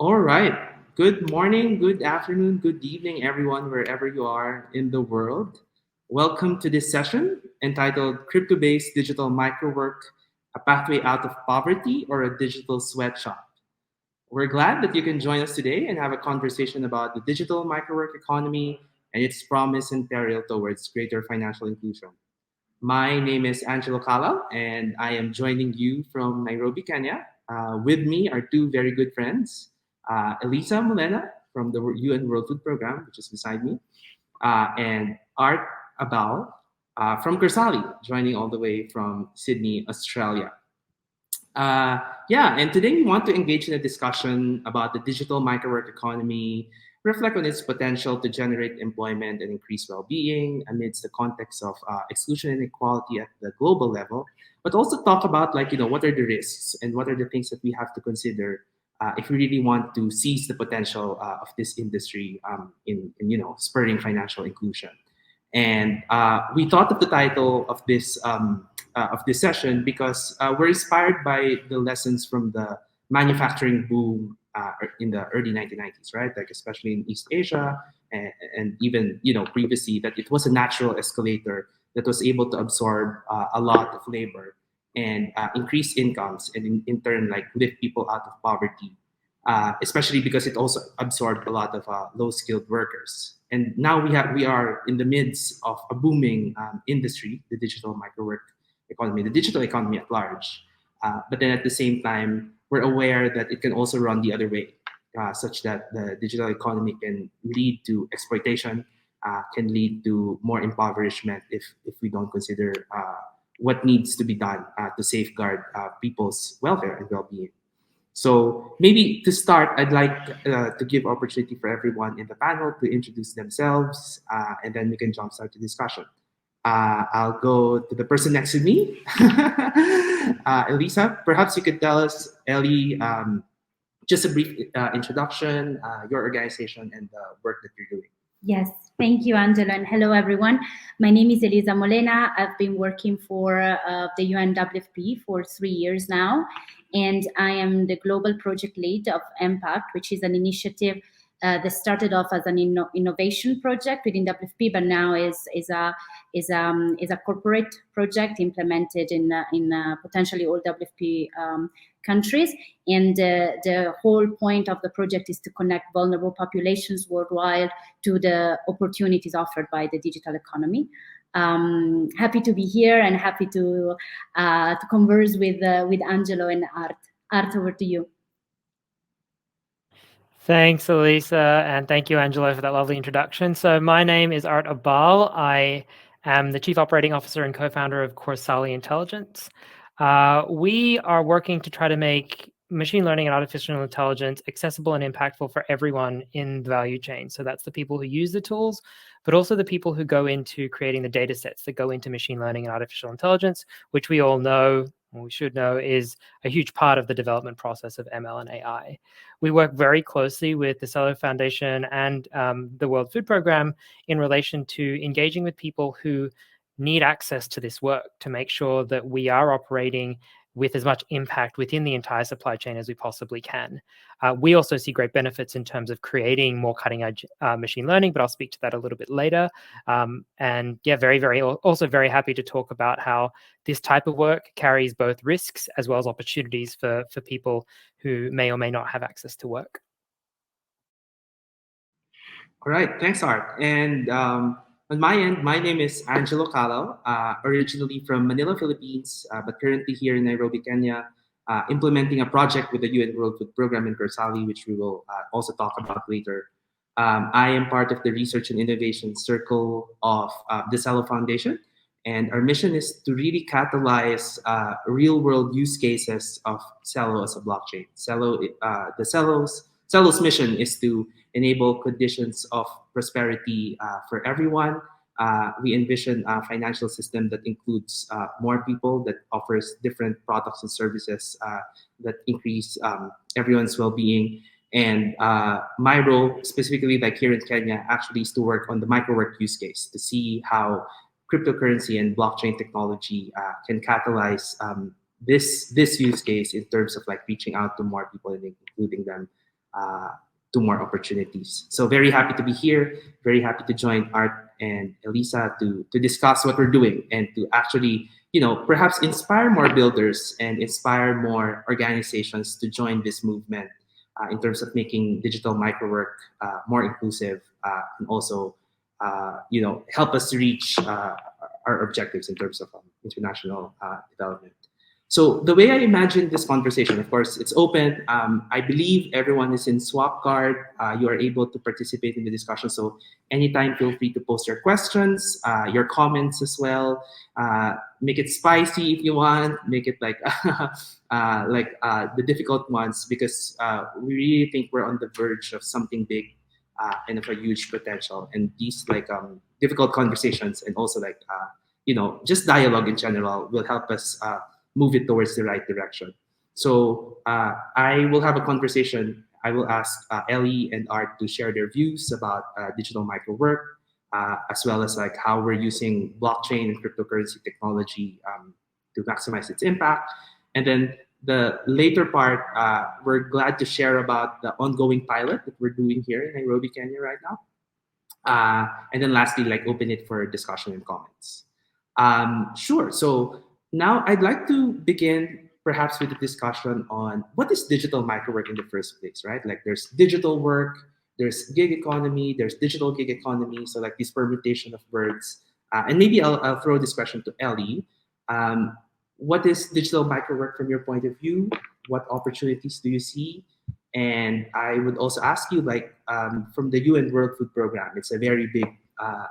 All right. Good morning, good afternoon, good evening, everyone, wherever you are in the world. Welcome to this session entitled Crypto Based Digital Microwork, a Pathway Out of Poverty or a Digital Sweatshop. We're glad that you can join us today and have a conversation about the digital microwork economy and its promise and peril towards greater financial inclusion. My name is Angelo Kalal, and I am joining you from Nairobi, Kenya. With me are two very good friends, Elisa Molena from the UN World Food Program, which is beside me, and Art Abal from Corsali, joining all the way from Sydney, Australia. Uh, yeah, and today we want to engage in a discussion about the digital microwork economy, reflect on its potential to generate employment and increase well-being amidst the context of exclusion and inequality at the global level, but also talk about what are the risks and what are the things that we have to consider if we really want to seize the potential of this industry in spurring financial inclusion. And we thought of the title of this session because we're inspired by the lessons from the manufacturing boom in the early 1990s, right? Like especially in East Asia and even previously, that it was a natural escalator that was able to absorb a lot of labor and increase incomes and in turn like lift people out of poverty, especially because it also absorbed a lot of low skilled workers. And now we are in the midst of a booming industry, the digital microwork economy, the digital economy at large. But then at the same time, we're aware that it can also run the other way, such that the digital economy can lead to exploitation, can lead to more impoverishment if we don't consider what needs to be done to safeguard people's welfare and well-being. So maybe to start, I'd like to give opportunity for everyone in the panel to introduce themselves, and then we can jumpstart the discussion. I'll go to the person next to me, Elisa. Perhaps you could tell us, Ellie, just a brief introduction, your organization, and the work that you're doing. Yes, thank you, Angela, and hello, everyone. My name is Elisa Molena. I've been working for the Unwfp for 3 years now, and I am the global project lead of Impact, which is an initiative that started off as an innovation project within WFP, but now is a corporate project implemented in potentially all WFP countries. And the whole point of the project is to connect vulnerable populations worldwide to the opportunities offered by the digital economy. Happy to be here and happy to converse with Angelo and Art. Art, over to you. Thanks, Elisa, and thank you, Angelo, for that lovely introduction. So my name is Art Abal. I am the Chief Operating Officer and co-founder of Corsali Intelligence. We are working to try to make machine learning and artificial intelligence accessible and impactful for everyone in the value chain. So that's the people who use the tools, but also the people who go into creating the data sets that go into machine learning and artificial intelligence, which we all know, or we should know, is a huge part of the development process of ML and AI. We work very closely with the Celo Foundation and the World Food Program in relation to engaging with people who need access to this work to make sure that we are operating with as much impact within the entire supply chain as we possibly can. We also see great benefits in terms of creating more cutting edge machine learning, but I'll speak to that a little bit later. And yeah, also very happy to talk about how this type of work carries both risks as well as opportunities for people who may or may not have access to work. All right, thanks, Art. And on my end, my name is Angelo Calao, originally from Manila, Philippines, but currently here in Nairobi, Kenya, implementing a project with the UN World Food Program in Corsali, which we will also talk about later. I am part of the Research and Innovation Circle of the Celo Foundation, and our mission is to really catalyze real-world use cases of Celo as a blockchain. Celo's mission is to enable conditions of prosperity for everyone. We envision a financial system that includes more people, that offers different products and services that increase everyone's well-being. And my role, specifically like here in Kenya, actually is to work on the microwork use case to see how cryptocurrency and blockchain technology can catalyze this use case in terms of like reaching out to more people and including them to more opportunities. So very happy to be here. Very happy to join Art and Elisa to discuss what we're doing and to actually, perhaps inspire more builders and inspire more organizations to join this movement in terms of making digital microwork more inclusive and also, help us to reach our objectives in terms of international development. So the way I imagine this conversation, of course, it's open. I believe everyone is in swap card. You are able to participate in the discussion. So anytime, feel free to post your questions, your comments as well. Make it spicy if you want. Make it like the difficult ones because we really think we're on the verge of something big and of a huge potential. And these difficult conversations and also just dialogue in general will help us move it towards the right direction. So I will have a conversation. I will ask Ellie and Art to share their views about digital microwork, as well as how we're using blockchain and cryptocurrency technology to maximize its impact. And then the later part, we're glad to share about the ongoing pilot that we're doing here in Nairobi, Kenya right now. And then lastly, open it for discussion and comments. Sure. So now I'd like to begin perhaps with a discussion on what is digital microwork in the first place, right? There's digital work, there's gig economy, there's digital gig economy. So this permutation of words. And maybe I'll throw this question to Ellie. What is digital microwork from your point of view? What opportunities do you see? And I would also ask you, from the UN World Food Program, it's a very big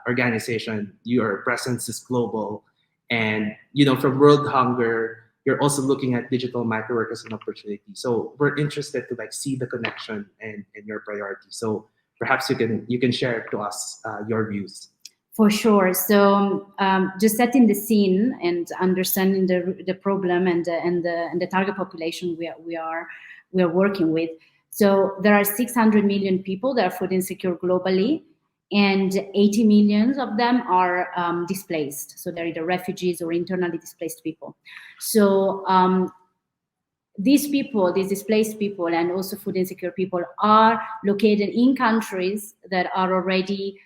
organization. Your presence is global. And, from World Hunger, you're also looking at digital microwork as an opportunity. So we're interested to see the connection and your priority. So perhaps you can share to us your views. For sure. So just setting the scene and understanding the problem and the target population we are working with. So there are 600 million people that are food insecure globally, and 80 million of them are displaced. So they're either refugees or internally displaced people. So these people, these displaced people, and also food insecure people are located in countries that are already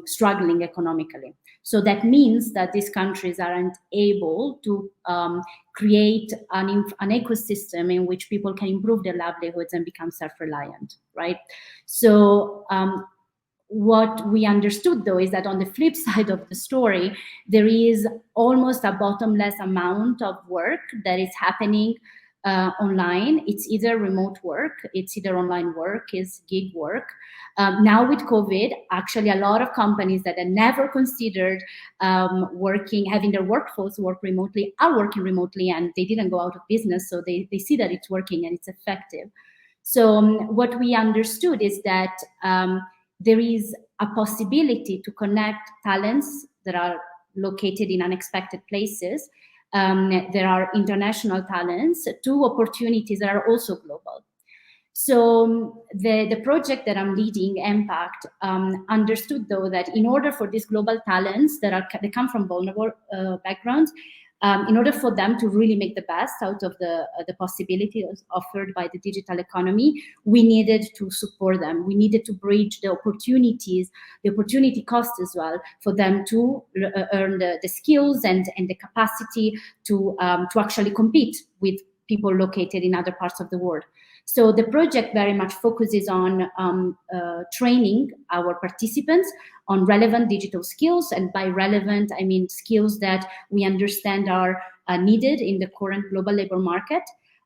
struggling economically. So that means that these countries aren't able to create an ecosystem in which people can improve their livelihoods and become self-reliant, right? So what we understood, though, is that on the flip side of the story, there is almost a bottomless amount of work that is happening online. It's either remote work, it's either online work, it's gig work. Now with COVID, actually a lot of companies that had never considered having their workforce work remotely are working remotely, and they didn't go out of business, so they see that it's working and it's effective. So what we understood is that there is a possibility to connect talents that are located in unexpected places. There are international talents to opportunities that are also global. So the project that I'm leading, Impact, understood, though, that in order for these global talents that come from vulnerable backgrounds, in order for them to really make the best out of the possibilities offered by the digital economy, we needed to support them. We needed to bridge the opportunities, the opportunity cost as well, for them to earn the skills and the capacity to actually compete with people located in other parts of the world. So the project very much focuses on training our participants on relevant digital skills, and by relevant, I mean skills that we understand are needed in the current global labor market.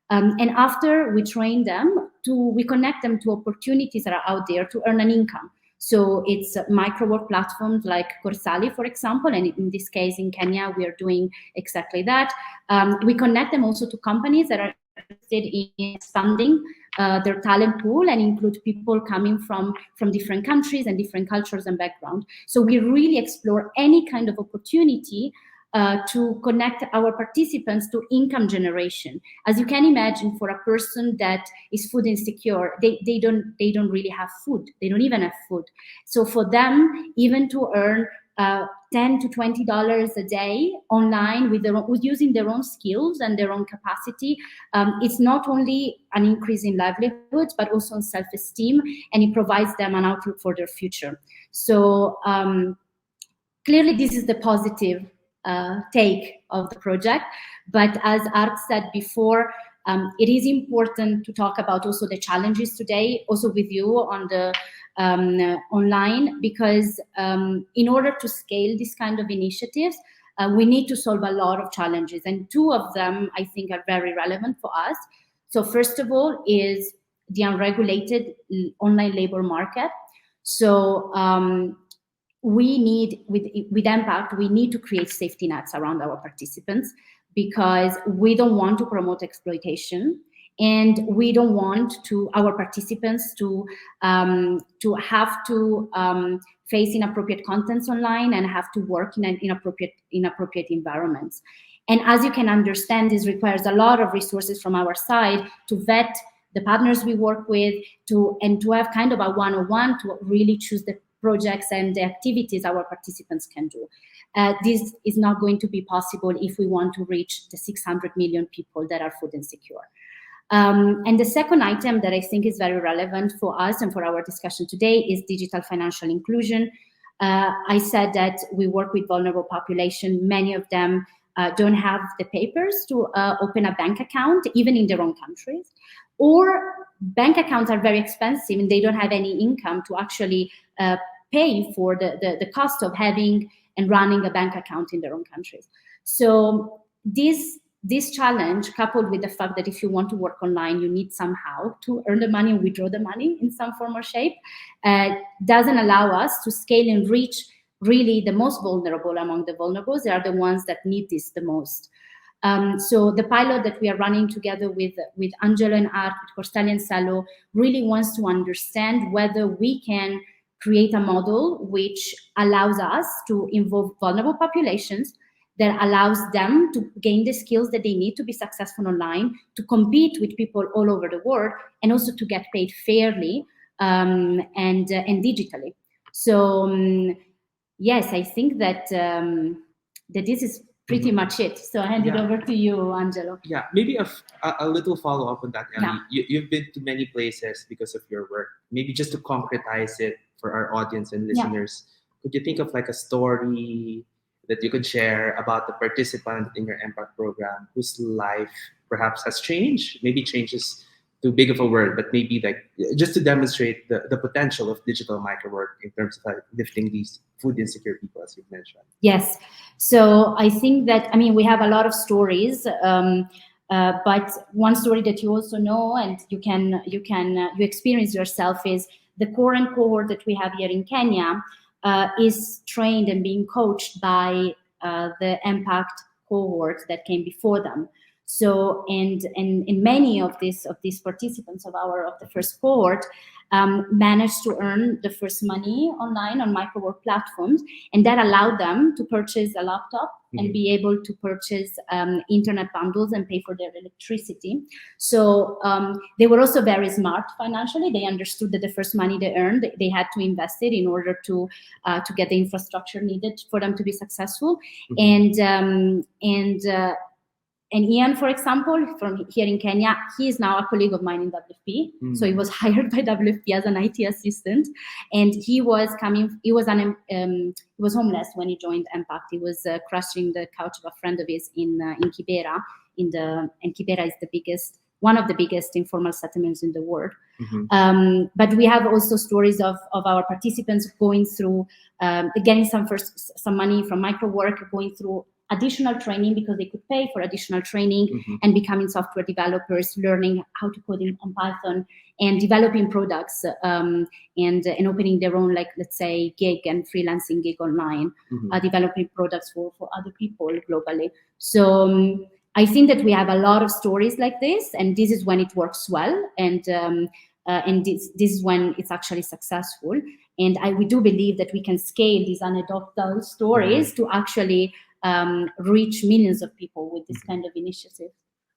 And after we train them, we connect them to opportunities that are out there to earn an income. So it's microwork platforms like Corsali, for example, and in this case in Kenya, we are doing exactly that. We connect them also to companies that are interested in expanding their talent pool and include people coming from different countries and different cultures and backgrounds. So we really explore any kind of opportunity to connect our participants to income generation. As you can imagine, for a person that is food insecure, they don't really have food. They don't even have food. So for them, even to earn $10 to $20 a day online with using their own skills and their own capacity. It's not only an increase in livelihoods, but also in self-esteem, and it provides them an outlook for their future. So clearly this is the positive take of the project. But as Art said before, it is important to talk about also the challenges today, also with you on the online, because in order to scale this kind of initiatives, we need to solve a lot of challenges. And two of them, I think, are very relevant for us. So first of all is the unregulated online labor market. So we need, with Impact, we need to create safety nets around our participants, because we don't want to promote exploitation, and we don't want our participants to have to face inappropriate contents online and have to work in an inappropriate environments. And as you can understand, this requires a lot of resources from our side to vet the partners we work with, and to have kind of a one-on-one to really choose the projects and the activities our participants can do. This is not going to be possible if we want to reach the 600 million people that are food insecure. And the second item that I think is very relevant for us and for our discussion today is digital financial inclusion. I said that we work with vulnerable population. Many of them don't have the papers to open a bank account, even in their own countries, or bank accounts are very expensive and they don't have any income to actually pay for the cost of having and running a bank account in their own countries. So this challenge, coupled with the fact that if you want to work online, you need somehow to earn the money and withdraw the money in some form or shape, doesn't allow us to scale and reach really the most vulnerable among the vulnerables. They are the ones that need this the most. So the pilot that we are running together with Angelo and Art, with Corsali and Celo, really wants to understand whether we can create a model which allows us to involve vulnerable populations, that allows them to gain the skills that they need to be successful online, to compete with people all over the world, and also to get paid fairly and digitally. So yes, I think that this is pretty much it. So I hand it over to you, Angelo. Yeah, maybe a little follow-up on that, Ellie. Yeah. You've been to many places because of your work. Maybe just to concretize it for our audience and listeners, could you think of like a story that you could share about the participant in your Impact program whose life perhaps has changed? Maybe change is too big of a word, but maybe like just to demonstrate the potential of digital microwork in terms of like lifting these food insecure people, as you've mentioned. Yes. So I think that, I mean, we have a lot of stories, but one story that you also know and you experience yourself is the current cohort that we have here in Kenya is trained and being coached by the Impact cohort that came before them. So, and many of these participants of the first cohort managed to earn the first money online on Microwork platforms, and that allowed them to purchase a laptop and be able to purchase internet bundles and pay for their electricity. So they were also very smart financially. They understood that the first money they earned, they had to invest it in order to get the infrastructure needed for them to be successful. And Ian, for example, from here in Kenya, he is now a colleague of mine in WFP. So he was hired by WFP as an IT assistant, and he was homeless when he joined Impact. He was crashing the couch of a friend of his in Kibera. And Kibera is one of the biggest informal settlements in the world. But we have also stories of our participants going through getting some money from Microwork, going through additional training because they could pay for additional training, and becoming software developers, learning how to code on Python, and developing products and opening their own, like, let's say, gig and freelancing gig online, developing products for other people globally. So I think that we have a lot of stories like this, and this is when it works well, and this is when it's actually successful. And we do believe that we can scale these anecdotal stories to actually reach millions of people with this kind of initiative.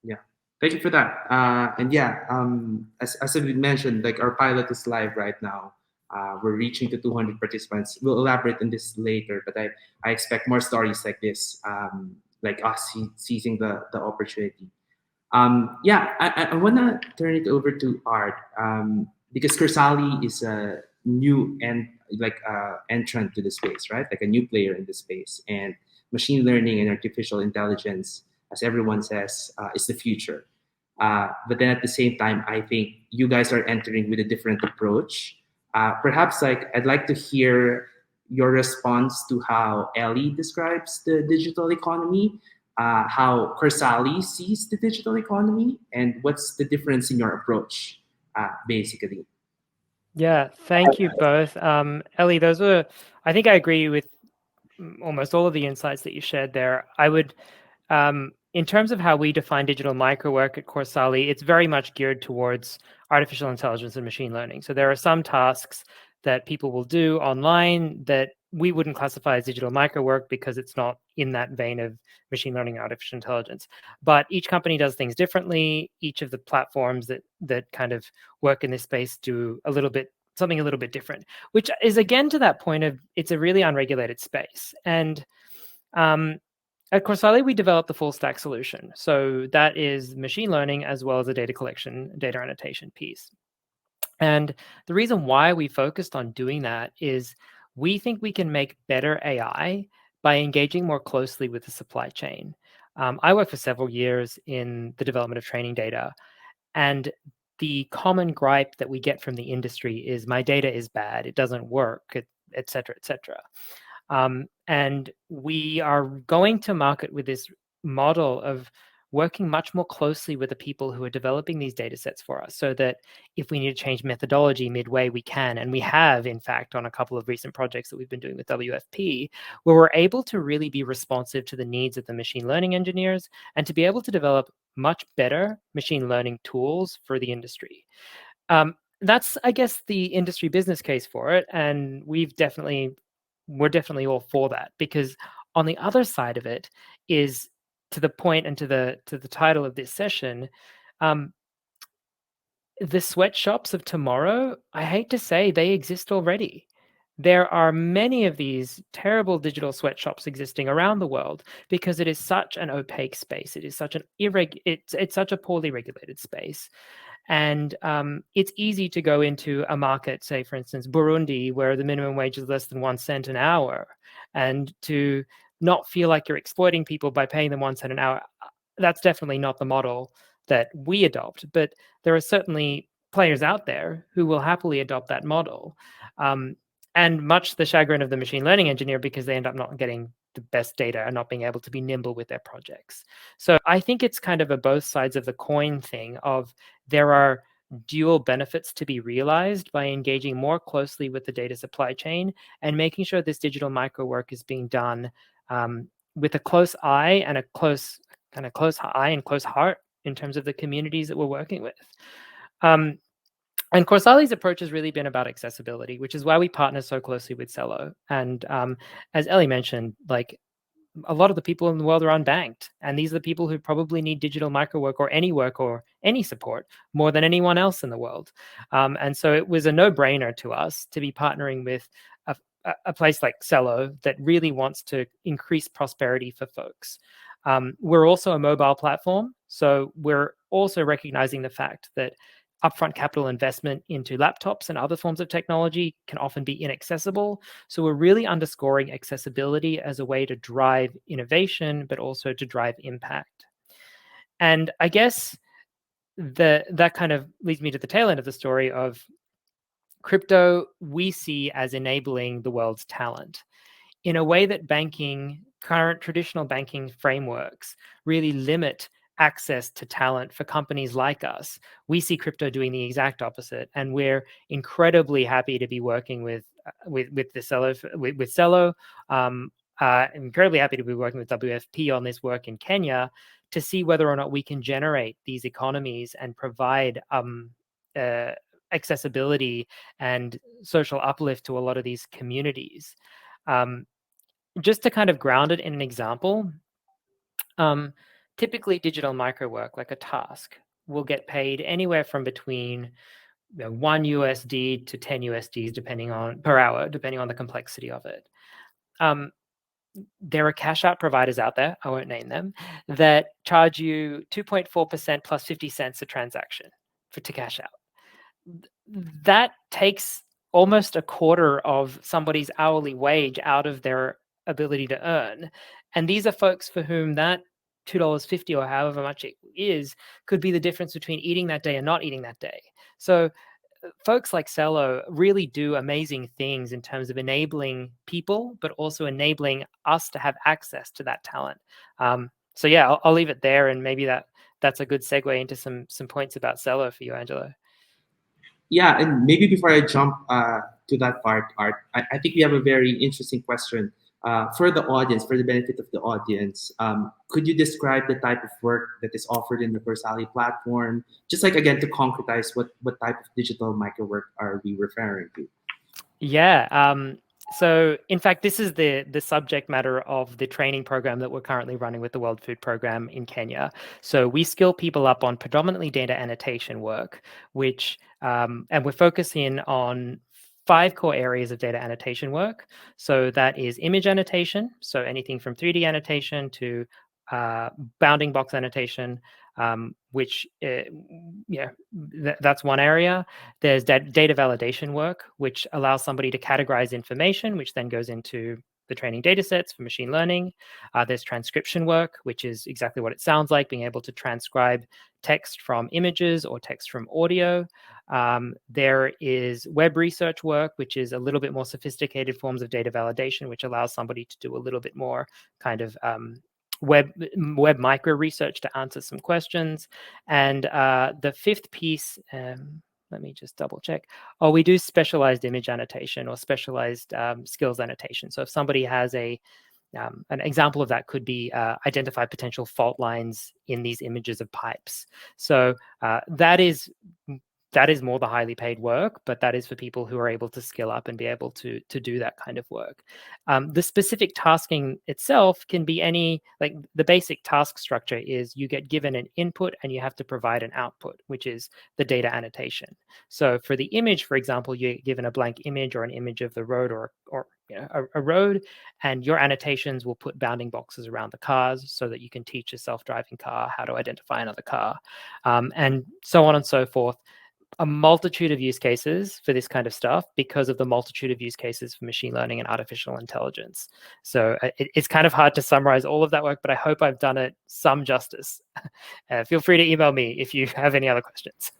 Yeah, thank you for that. And yeah, as we mentioned, like our pilot is live right now. We're reaching to 200 participants. We'll elaborate on this later, but I expect more stories like this, like us seizing the opportunity. Yeah, I want to turn it over to Art, because Corsali is a new and entrant to the space, right? Like a new player in the space, and machine learning and artificial intelligence, as everyone says, is the future. But then at the same time, I think you guys are entering with a different approach. Perhaps like I'd like to hear your response to how Ellie describes the digital economy, how Corsali sees the digital economy, and what's the difference in your approach, basically. Yeah, thank you both. Ellie, I think I agree with almost all of the insights that you shared there. I would, in terms of how we define digital microwork at Corsali, it's very much geared towards artificial intelligence and machine learning. So there are some tasks that people will do online that we wouldn't classify as digital microwork because it's not in that vein of machine learning and artificial intelligence. But each company does things differently. Each of the platforms that kind of work in this space do something a little bit different, which is again to that point of it's a really unregulated space. And at Corsali, we developed the full stack solution. So that is machine learning as well as a data collection, data annotation piece. And the reason why we focused on doing that is we think we can make better AI by engaging more closely with the supply chain. I worked for several years in the development of training data, and the common gripe that we get from the industry is my data is bad, it doesn't work, et cetera, et cetera. And we are going to market with this model of working much more closely with the people who are developing these data sets for us so that if we need to change methodology midway, we can. And we have, in fact, on a couple of recent projects that we've been doing with Unwfp, where we're able to really be responsive to the needs of the machine learning engineers and to be able to develop much better machine learning tools for the industry. That's, I guess, the industry business case for it. And we're definitely all for that, because on the other side of it is, to the point and to the title of this session, the sweatshops of tomorrow, I hate to say, they exist already. There are many of these terrible digital sweatshops existing around the world because it is such an opaque space. It is such an it's such a poorly regulated space. And it's easy to go into a market, say, for instance, Burundi, where the minimum wage is less than 1 cent an hour, and to not feel like you're exploiting people by paying them 1 cent an hour. That's definitely not the model that we adopt. But there are certainly players out there who will happily adopt that model. And much the chagrin of the machine learning engineer, because they end up not getting the best data and not being able to be nimble with their projects. So I think it's kind of a both sides of the coin thing of there are dual benefits to be realized by engaging more closely with the data supply chain and making sure this digital micro work is being done with a close eye and a close eye and close heart in terms of the communities that we're working with. And Corsali's approach has really been about accessibility, which is why we partner so closely with Celo. And as Ellie mentioned, like a lot of the people in the world are unbanked, and these are the people who probably need digital microwork or any support more than anyone else in the world. And so it was a no-brainer to us to be partnering with a place like Celo that really wants to increase prosperity for folks. We're also a mobile platform, so we're also recognizing the fact that upfront capital investment into laptops and other forms of technology can often be inaccessible. So we're really underscoring accessibility as a way to drive innovation, but also to drive impact. And I guess that kind of leads me to the tail end of the story of crypto we see as enabling the world's talent in a way that current traditional banking frameworks really limit access to talent for companies like us. We see crypto doing the exact opposite, and we're incredibly happy to be working with Celo. Incredibly happy to be working with Unwfp on this work in Kenya to see whether or not we can generate these economies and provide accessibility and social uplift to a lot of these communities. Just to kind of ground it in an example, typically digital micro work, like a task, will get paid anywhere from between 1 USD to 10 USDs per hour, depending on the complexity of it. There are cash out providers out there, I won't name them, that charge you 2.4% plus 50 cents a transaction to cash out. That takes almost a quarter of somebody's hourly wage out of their ability to earn. And these are folks for whom that $2.50 or however much it is could be the difference between eating that day and not eating that day. So folks like Celo really do amazing things in terms of enabling people, but also enabling us to have access to that talent. So yeah, I'll leave it there, and maybe that's a good segue into some points about Celo for you, Angelo. Yeah, and maybe before I jump to that part, Art, I think we have a very interesting question for the audience, for the benefit of the audience. Could you describe the type of work that is offered in the Corsali platform? Just like, again, to concretize what type of digital microwork are we referring to? Yeah. So, in fact, this is the subject matter of the training program that we're currently running with the World Food Program in Kenya. So we skill people up on predominantly data annotation work, which, and we're focusing on 5 core areas of data annotation work. So that is image annotation, so anything from 3D annotation to bounding box annotation, which that's one area. There's data validation work, which allows somebody to categorize information, which then goes into the training data sets for machine learning. There's transcription work, which is exactly what it sounds like, being able to transcribe text from images or text from audio. There is web research work, which is a little bit more sophisticated forms of data validation, which allows somebody to do a little bit more kind of web micro research to answer some questions. And the 5th piece, let me just double check. Oh, we do specialized image annotation or specialized skills annotation. So if somebody has an example of that could be identify potential fault lines in these images of pipes. So that is more the highly paid work, but that is for people who are able to skill up and be able to do that kind of work. The specific tasking itself can be like the basic task structure is you get given an input and you have to provide an output, which is the data annotation. So for the image, for example, you're given a blank image or an image of the road or a road, and your annotations will put bounding boxes around the cars so that you can teach a self-driving car how to identify another car, and so on and so forth. A multitude of use cases for this kind of stuff because of the multitude of use cases for machine learning and artificial intelligence. So it's kind of hard to summarize all of that work, but I hope I've done it some justice. Feel free to email me if you have any other questions.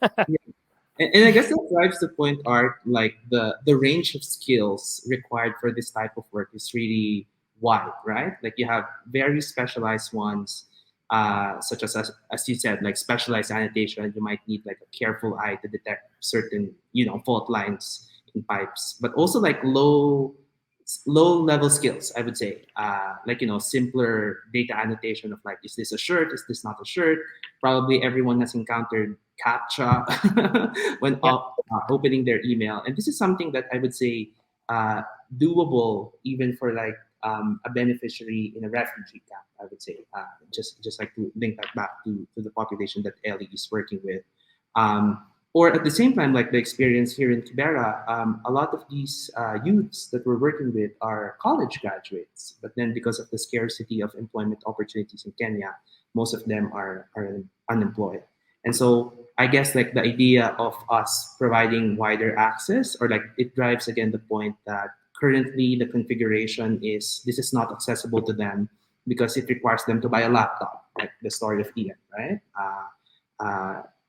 And I guess that drives the point, Art, like the range of skills required for this type of work is really wide, right? Like you have very specialized ones, such as you said, like specialized annotation. You might need like a careful eye to detect certain, fault lines in pipes, but also like low level skills, I would say, like simpler data annotation of like, is this a shirt, is this not a shirt? Probably everyone has encountered captcha when Yep. opening their email, and this is something that I would say doable even for like a beneficiary in a refugee camp, I would say, just like to link that back to the population that Ellie is working with. Or at the same time, like the experience here in Kibera, a lot of these youths that we're working with are college graduates. But then because of the scarcity of employment opportunities in Kenya, most of them are unemployed. And so I guess like the idea of us providing wider access, or like it drives again the point that currently the configuration is this is not accessible to them because it requires them to buy a laptop, like the story of Ian, right?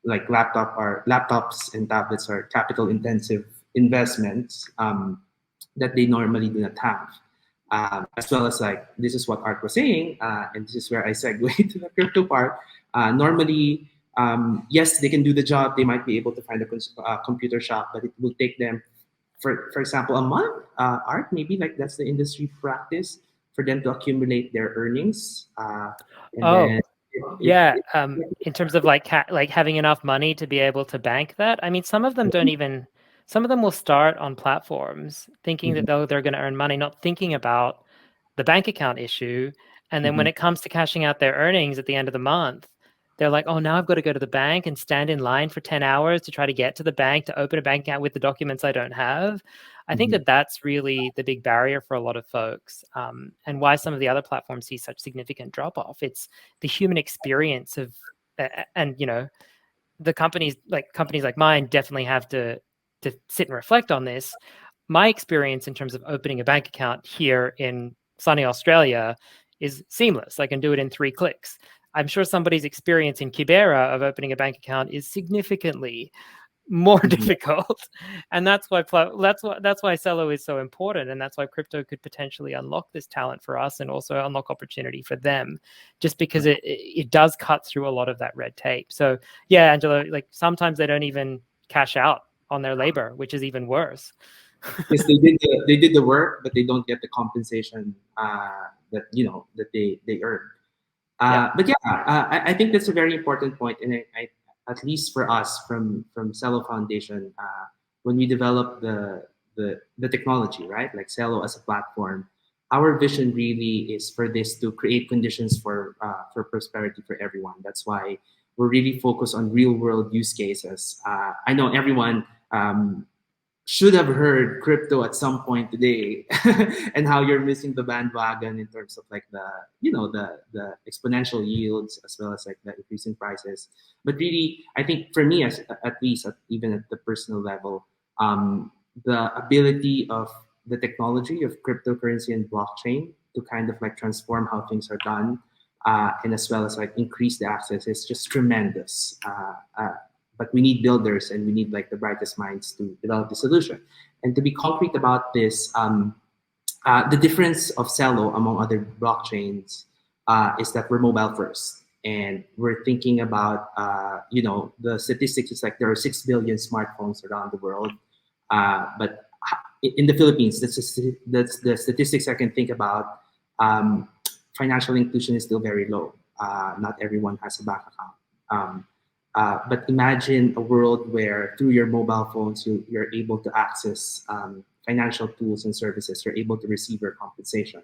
Like laptops and tablets are capital intensive investments that they normally do not have. As well as like this is what Art was saying, and this is where I segue to the crypto part. Normally, yes, they can do the job. They might be able to find a computer shop, but it will take them, for example, a month. Art, maybe like that's the industry practice for them to accumulate their earnings, and then Yeah. In terms of like having enough money to be able to bank that, I mean, some of them don't even. Some of them will start on platforms thinking that they're going to earn money, not thinking about the bank account issue. And then when it comes to cashing out their earnings at the end of the month, they're like, oh, now I've got to go to the bank and stand in line for 10 hours to try to get to the bank to open a bank account with the documents I don't have. I think that that's really the big barrier for a lot of folks, and why some of the other platforms see such significant drop off. It's the human experience of, and the companies like mine definitely have to sit and reflect on this. My experience in terms of opening a bank account here in sunny Australia is seamless. I can do it in 3 clicks. I'm sure somebody's experience in Kibera of opening a bank account is significantly more difficult, and that's why Celo is so important, and that's why crypto could potentially unlock this talent for us and also unlock opportunity for them, just because it does cut through a lot of that red tape. So yeah, Angela, like sometimes they don't even cash out on their labor, which is even worse. Yes, they did the work, but they don't get the compensation that that they earn. But yeah, I think that's a very important point, and at least for us from Celo Foundation, when we develop the technology, right, like Celo as a platform, our vision really is for this to create conditions for prosperity for everyone. That's why we're really focused on real world use cases. I know everyone. Should have heard crypto at some point today and how you're missing the bandwagon in terms of like the exponential yields as well as like the increasing prices. But really, I think for me, as at least even at the personal level, the ability of the technology of cryptocurrency and blockchain to kind of like transform how things are done, and as well as like increase the access is just tremendous. But we need builders and we need like the brightest minds to develop the solution. And to be concrete about this, the difference of Celo among other blockchains is that we're mobile first, and we're thinking about the statistics is like there are 6 billion smartphones around the world, but in the Philippines, that's the statistics I can think about. Financial inclusion is still very low. Not everyone has a bank account. But imagine a world where through your mobile phones, you're able to access financial tools and services. You're able to receive your compensation.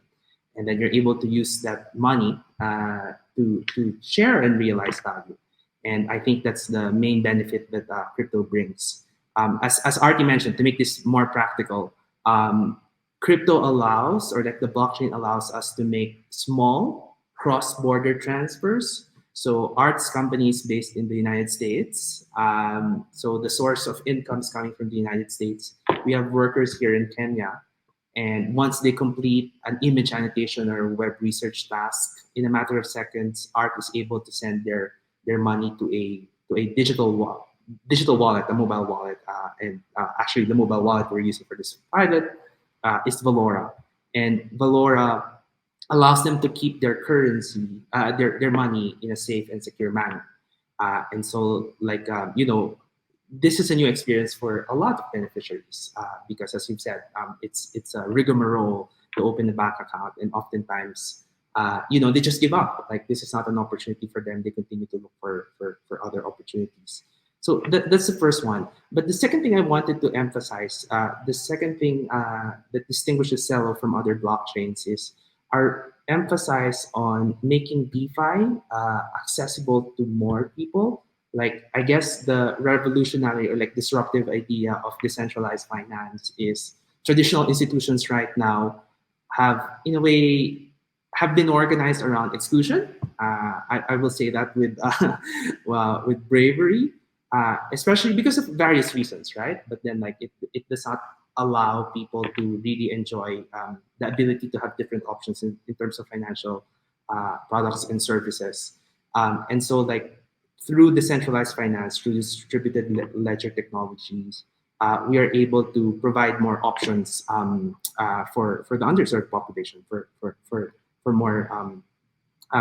And then you're able to use that money to share and realize value. And I think that's the main benefit that crypto brings. As Artie mentioned, to make this more practical, crypto allows, or like the blockchain allows us to make small cross-border transfers. So Art's company is based in the United States. So the source of income is coming from the United States. We have workers here in Kenya. And once they complete an image annotation or web research task, in a matter of seconds, Art is able to send their money to a digital wallet, a mobile wallet. And actually, the mobile wallet we're using for this pilot is Valora. And Valora allows them to keep their currency, their money in a safe and secure manner. And so, like, this is a new experience for a lot of beneficiaries because, as you've said, it's a rigmarole to open a bank account, and oftentimes, they just give up. Like, this is not an opportunity for them. They continue to look for other opportunities. So that's the first one. But the second thing I wanted to emphasize, the second thing that distinguishes Celo from other blockchains is our emphasis on making DeFi accessible to more people. Like, I guess the revolutionary or like disruptive idea of decentralized finance is traditional institutions right now have, in a way, have been organized around exclusion. I will say that with well, with bravery, especially because of various reasons, right? But then, like, it does not allow people to really enjoy the ability to have different options in terms of financial products and services. And so, like, through decentralized finance, through distributed ledger technologies, we are able to provide more options for the underserved population, for more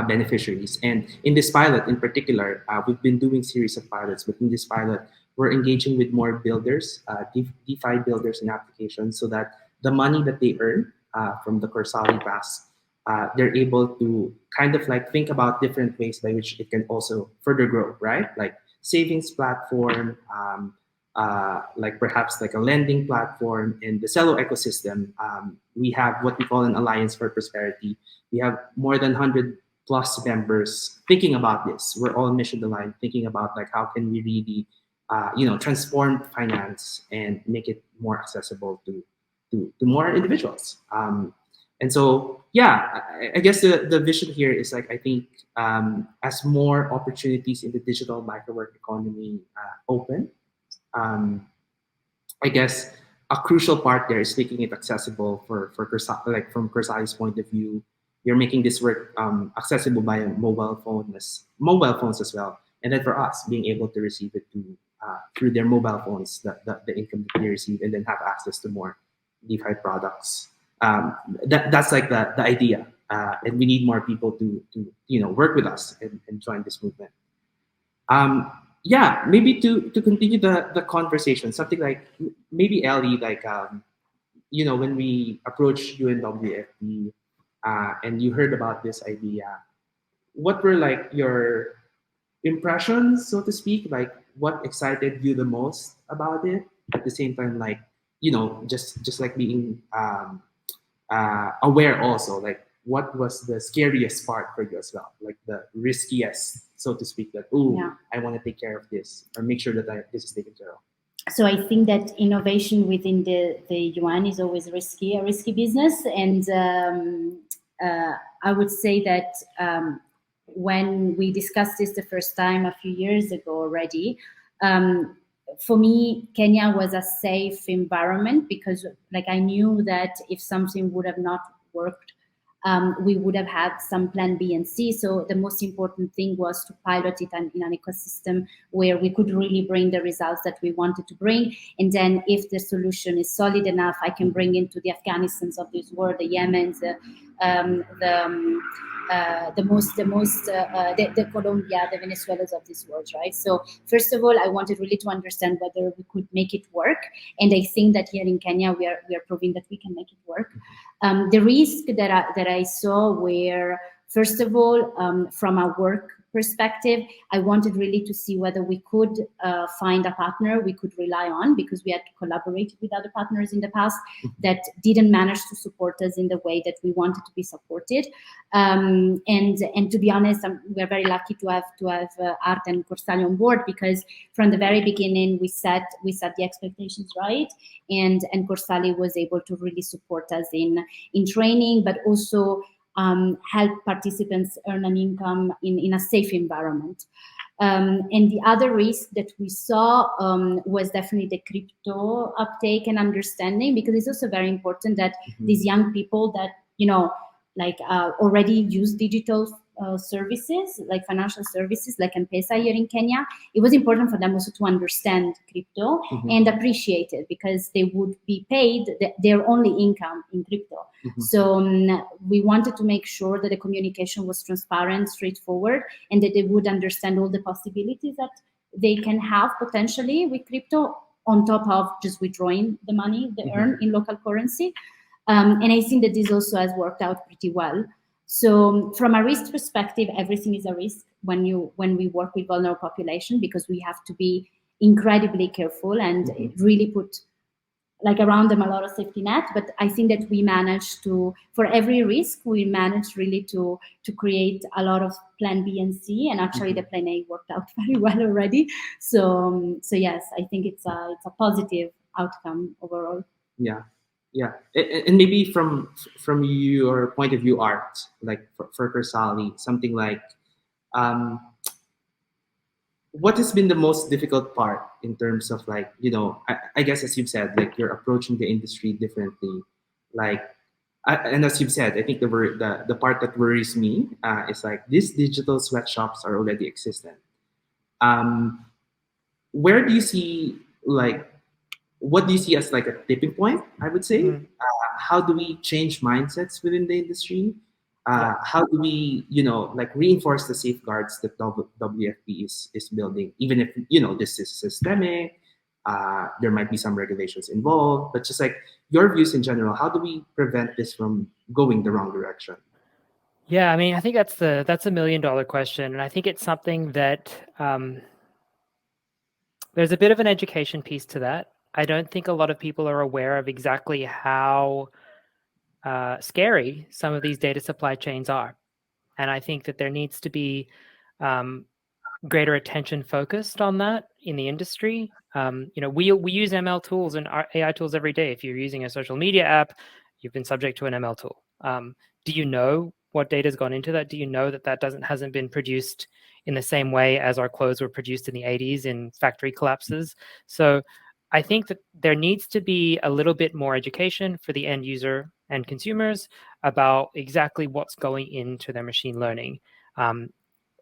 beneficiaries. And in this pilot in particular, we've been doing series of pilots, but in this pilot, we're engaging with more builders, DeFi builders and applications, so that the money that they earn from the Corsali task, they're able to kind of like think about different ways by which it can also further grow, right? Like savings platform, like perhaps like a lending platform. In the Celo ecosystem, we have what we call an Alliance for Prosperity. We have more than 100 plus members thinking about this. We're all mission aligned, thinking about like how can we really, transform finance and make it more accessible to more individuals. And so, yeah, I guess the vision here is like I think as more opportunities in the digital microwork economy open, um, I guess a crucial part there is making it accessible for like from Corsali's point of view. You're making this work accessible by mobile phones as well, and then for us being able to receive it through their mobile phones, the income that they receive, and then have access to more DeFi products. That's like the idea, and we need more people to work with us and join this movement. Um, yeah, maybe to continue the conversation, something like maybe Ellie, like when we approached UNWFP and you heard about this idea, what were like your impressions, so to speak? Like what excited you the most about it? At the same time, like just like being aware also, like what was the scariest part for you as well, like the riskiest, so to speak, that Yeah. I want to take care of this or make sure that this is taken care of. So I think that innovation within the yuan is always a risky business. And I would say that when we discussed this the first time a few years ago already, for me, Kenya was a safe environment because like I knew that if something would have not worked, we would have had some plan B and C. So the most important thing was to pilot it in an ecosystem where we could really bring the results that we wanted to bring. And then if the solution is solid enough, I can bring into the Afghanistans of this world, the Yemens, the Colombia, the Venezuelans of this world, right? So first of all, I wanted really to understand whether we could make it work, and I think that here in Kenya we are proving that we can make it work. The risk that I saw were, first of all, from a work perspective, I wanted really to see whether we could find a partner we could rely on, because we had to collaborate with other partners in the past that didn't manage to support us in the way that we wanted to be supported. And to be honest, we're very lucky to have Art and Corsali on board, because from the very beginning we set the expectations right, and Corsali was able to really support us in training, but also help participants earn an income in a safe environment. And the other risk that we saw was definitely the crypto uptake and understanding, because it's also very important that these young people that, already use digital services, like financial services, like M-Pesa here in Kenya, it was important for them also to understand crypto and appreciate it, because they would be paid their only income in crypto. So we wanted to make sure that the communication was transparent, straightforward, and that they would understand all the possibilities that they can have potentially with crypto, on top of just withdrawing the money they earn in local currency. And I think that this also has worked out pretty well. So from a risk perspective, everything is a risk when we work with vulnerable population, because we have to be incredibly careful and really put around them a lot of safety net. But I think that we managed to, for every risk, we managed really to create a lot of plan B and C, and actually the plan A worked out very well already. So yes, I think it's a positive outcome overall. Yeah, and maybe from your point of view, Art, like for Corsali, something like what has been the most difficult part in terms of like, I guess as you've said, like you're approaching the industry differently, like and as you've said, I think the part that worries me is like these digital sweatshops are already existent. Where do you see, like, what do you see as like a tipping point, I would say? How do we change mindsets within the industry? How do we, like reinforce the safeguards that WFP is building, even if, this is systemic, there might be some regulations involved, but just like your views in general, how do we prevent this from going the wrong direction? Yeah, I mean, I think that's a $1 million question, and I think it's something that there's a bit of an education piece to that. I don't think a lot of people are aware of exactly how scary some of these data supply chains are. And I think that there needs to be greater attention focused on that in the industry. We use ML tools and AI tools every day. If you're using a social media app, you've been subject to an ML tool. Do you know what data has gone into that? Do you know that hasn't been produced in the same way as our clothes were produced in the 80s in factory collapses? So I think that there needs to be a little bit more education for the end user and consumers about exactly what's going into their machine learning.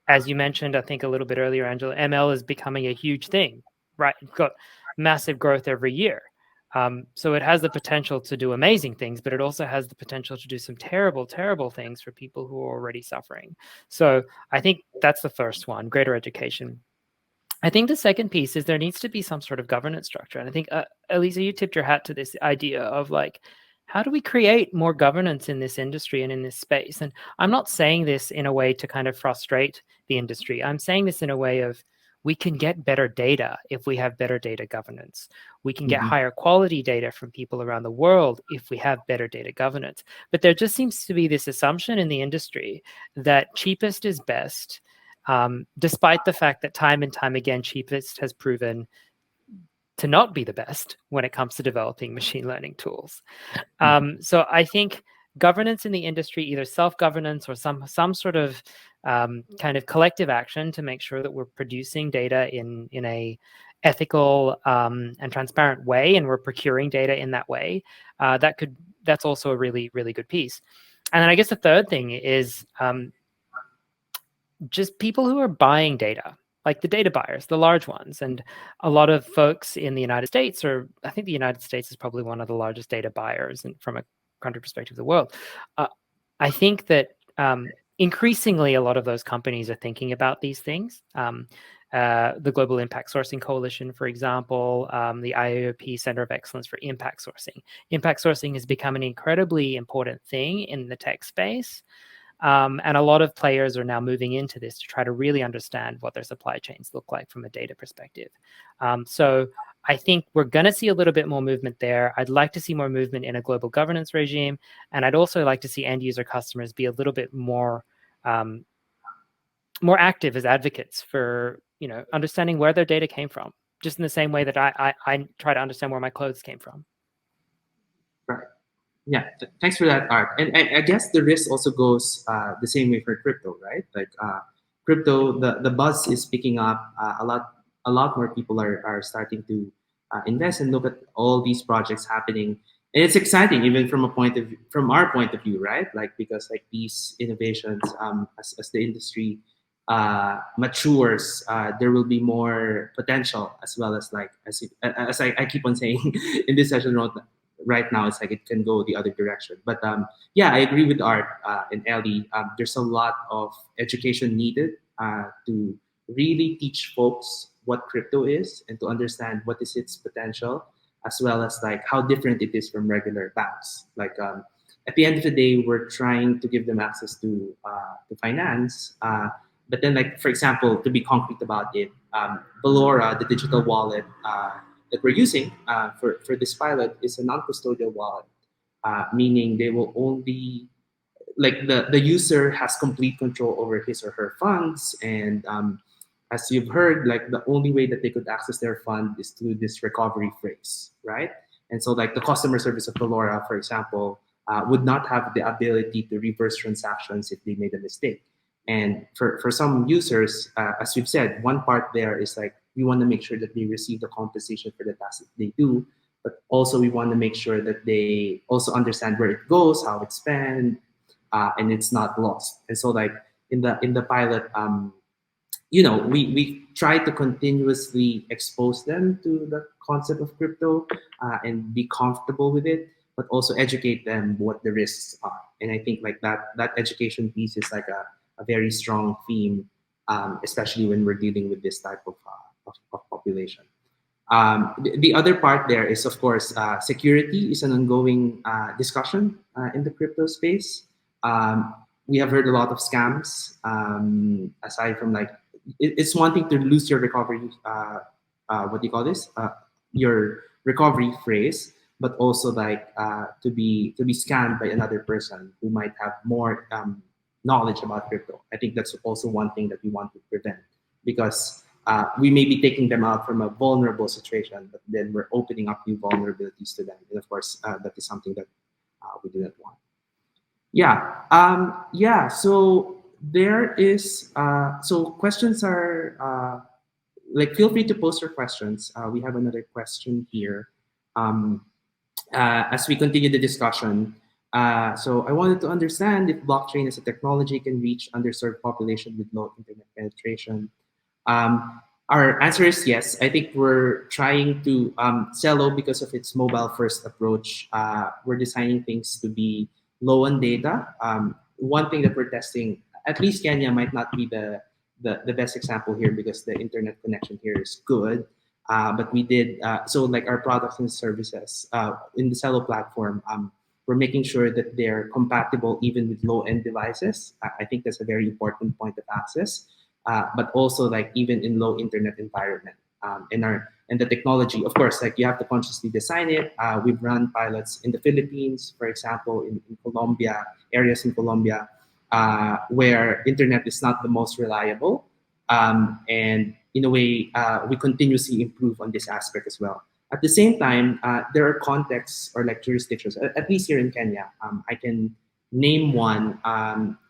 As you mentioned, I think a little bit earlier, Angela, ML is becoming a huge thing, right? It's got massive growth every year. So it has the potential to do amazing things, but it also has the potential to do some terrible, terrible things for people who are already suffering. So I think that's the first one, greater education. I think the second piece is there needs to be some sort of governance structure. And I think, Elisa, you tipped your hat to this idea of like, how do we create more governance in this industry and in this space? And I'm not saying this in a way to kind of frustrate the industry. I'm saying this in a way of we can get better data if we have better data governance. We can get higher quality data from people around the world if we have better data governance. But there just seems to be this assumption in the industry that cheapest is best. Despite the fact that time and time again, cheapest has proven to not be the best when it comes to developing machine learning tools. So I think governance in the industry, either self-governance or some sort of kind of collective action to make sure that we're producing data in a ethical and transparent way, and we're procuring data in that way, that's also a really, really good piece. And then I guess the third thing is just people who are buying data, like the data buyers, the large ones. And a lot of folks in the United States, or I think the United States is probably one of the largest data buyers from a country perspective of the world. I think that increasingly a lot of those companies are thinking about these things. The Global Impact Sourcing Coalition, for example, the IOP Center of Excellence for Impact Sourcing. Impact sourcing has become an incredibly important thing in the tech space. And a lot of players are now moving into this to try to really understand what their supply chains look like from a data perspective. So I think we're going to see a little bit more movement there. I'd like to see more movement in a global governance regime. And I'd also like to see end user customers be a little bit more active as advocates for understanding where their data came from, just in the same way that I try to understand where my clothes came from. Right. Yeah, thanks for that, Art. And I guess the risk also goes the same way for crypto, right? Like crypto, the buzz is picking up. A lot more people are starting to invest and look at all these projects happening, and it's exciting even from our point of view, right? Like because like these innovations, as the industry matures, there will be more potential as well as like as I keep on saying in this session right now, it's like it can go the other direction. But yeah, I agree with Art and Ellie. There's a lot of education needed to really teach folks what crypto is and to understand what is its potential, as well as like how different it is from regular banks. Like at the end of the day, we're trying to give them access to finance. But then, like for example, to be concrete about it, Valora, the digital wallet that we're using for this pilot, is a non-custodial wallet, meaning they will only like the user has complete control over his or her funds, and as you've heard, like the only way that they could access their fund is through this recovery phrase, right? And so like the customer service of Valora, for example, would not have the ability to reverse transactions if they made a mistake. And for some users, as we've said, one part there is like we want to make sure that they receive the compensation for the tasks that they do, but also we want to make sure that they also understand where it goes, how it's spent, and it's not lost. And so like in the pilot, we try to continuously expose them to the concept of crypto and be comfortable with it, but also educate them what the risks are. And I think like that education piece is like a very strong theme, especially when we're dealing with this type of population. The other part there is, of course, security is an ongoing discussion in the crypto space. We have heard a lot of scams. Aside from like, it's one thing to lose your recovery. What do you call this? Your recovery phrase, but also like to be scammed by another person who might have more knowledge about crypto. I think that's also one thing that we want to prevent, because we may be taking them out from a vulnerable situation, but then we're opening up new vulnerabilities to them. And of course, that is something that we do not want. Yeah. So there is. So questions are like, feel free to post your questions. We have another question here. Um, as we continue the discussion. So I wanted to understand if blockchain as a technology can reach underserved population with low internet penetration. Um, our answer is yes. I think we're trying to Celo, because of its mobile first approach. We're designing things to be low on data. One thing that we're testing, at least Kenya might not be the best example here because the internet connection here is good. But we did so like our products and services in the Celo platform. We're making sure that they're compatible even with low-end devices. I think that's a very important point of access. But also like even in low internet environment. And the technology, of course, like you have to consciously design it. We've run pilots in the Philippines, for example, in Colombia, areas in Colombia where internet is not the most reliable. And in a way, we continuously improve on this aspect as well. At the same time, there are contexts or like jurisdictions, at least here in Kenya. I can name one.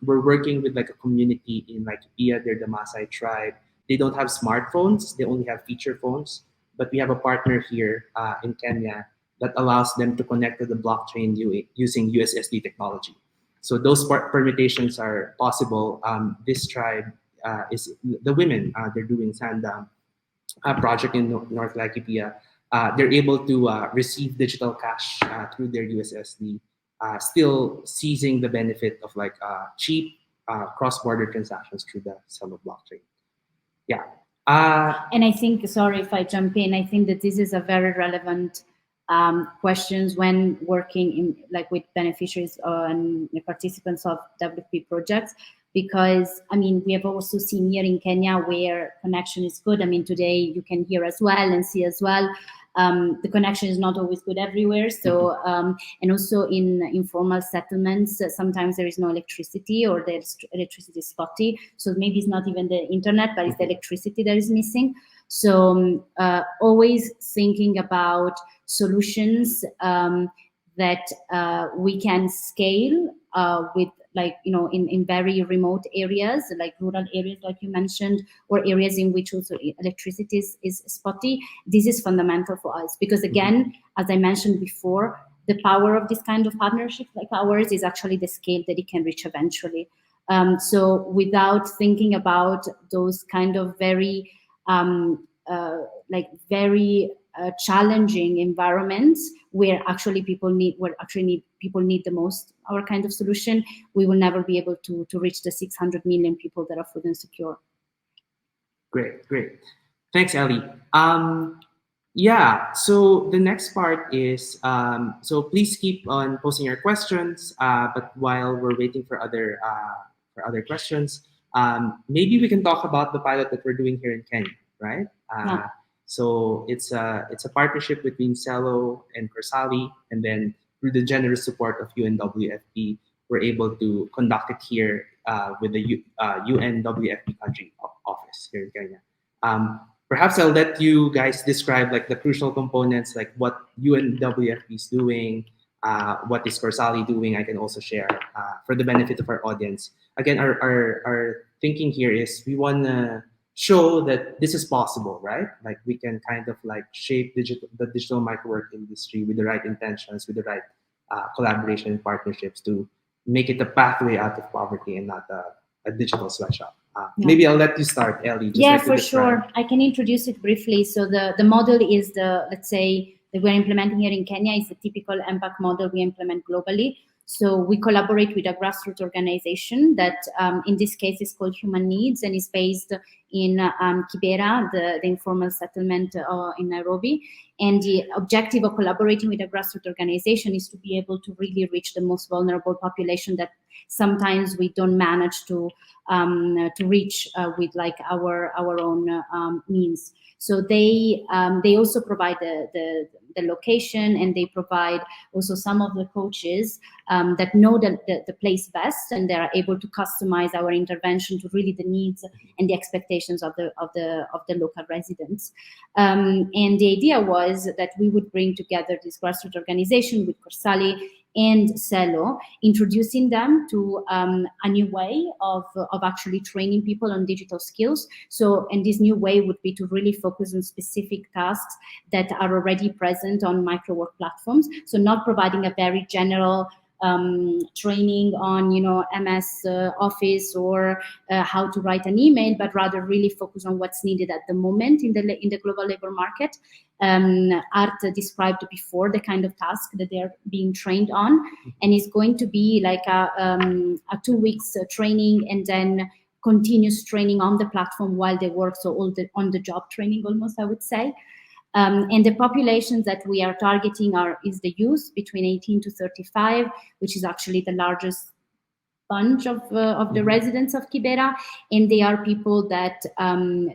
We're working with like a community in like Iya, they're the Maasai tribe. They don't have smartphones, they only have feature phones. But we have a partner here in Kenya that allows them to connect to the blockchain using USSD technology. So those permutations are possible. This tribe is the women. They're doing Sanda project in North Laikipia. They're able to receive digital cash through their USSD, still seizing the benefit of like cheap cross-border transactions through the Celo blockchain. Yeah. And I think, sorry if I jump in, I think that this is a very relevant questions when working in like with beneficiaries and participants of WFP projects, because I mean we have also seen here in Kenya where connection is good. I mean today you can hear as well and see as well. The connection is not always good everywhere. So and also in informal settlements, sometimes there is no electricity or the electricity is spotty. So maybe it's not even the internet, but it's the electricity that is missing. So always thinking about solutions that we can scale with, like, you know, in very remote areas, like rural areas, like you mentioned, or areas in which also electricity is spotty. This is fundamental for us because, again, as I mentioned before, the power of this kind of partnership like ours is actually the scale that it can reach eventually. So without thinking about those kind of very challenging environments where actually people need the most our kind of solution, we will never be able to reach the 600 million people that are food insecure. Great. Thanks, Ellie. Yeah, so the next part is, so please keep on posting your questions, but while we're waiting for other questions, maybe we can talk about the pilot that we're doing here in Kenya, right? Yeah. So it's a partnership between Celo and Corsali, and then through the generous support of Unwfp, we're able to conduct it here with the Unwfp country office here in Kenya. Perhaps I'll let you guys describe like the crucial components, like what Unwfp is doing, what is Corsali doing. I can also share for the benefit of our audience. Again, our thinking here is we want to show that this is possible, right? Like we can kind of like shape the digital microwork industry with the right intentions, with the right collaboration and partnerships to make it a pathway out of poverty and not a digital sweatshop. Maybe I'll let you start, Ellie. Yeah, for sure. I can introduce it briefly. So the model is let's say, that we're implementing here in Kenya is the typical impact model we implement globally. So we collaborate with a grassroots organization that in this case is called Human Needs and is based in Kibera, the informal settlement in Nairobi. And the objective of collaborating with a grassroots organization is to be able to really reach the most vulnerable population that sometimes we don't manage to reach with like our own means. So they also provide the location, and they provide also some of the coaches that know the place best, and they are able to customize our intervention to really the needs and the expectations of the local residents. And the idea was that we would bring together this grassroots organization with Corsali and Celo, introducing them to a new way of actually training people on digital skills. So, and this new way would be to really focus on specific tasks that are already present on Microwork platforms. So not providing a very general training on, you know, MS Office or how to write an email, but rather really focus on what's needed at the moment in the global labor market. Art described before the kind of task that they're being trained on, and it's going to be like a 2 weeks training, and then continuous training on the platform while they work. So all the on the job training, almost, I would say. And the populations that we are targeting is the youth between 18 to 35, which is actually the largest bunch of the residents of Kibera, and they are people that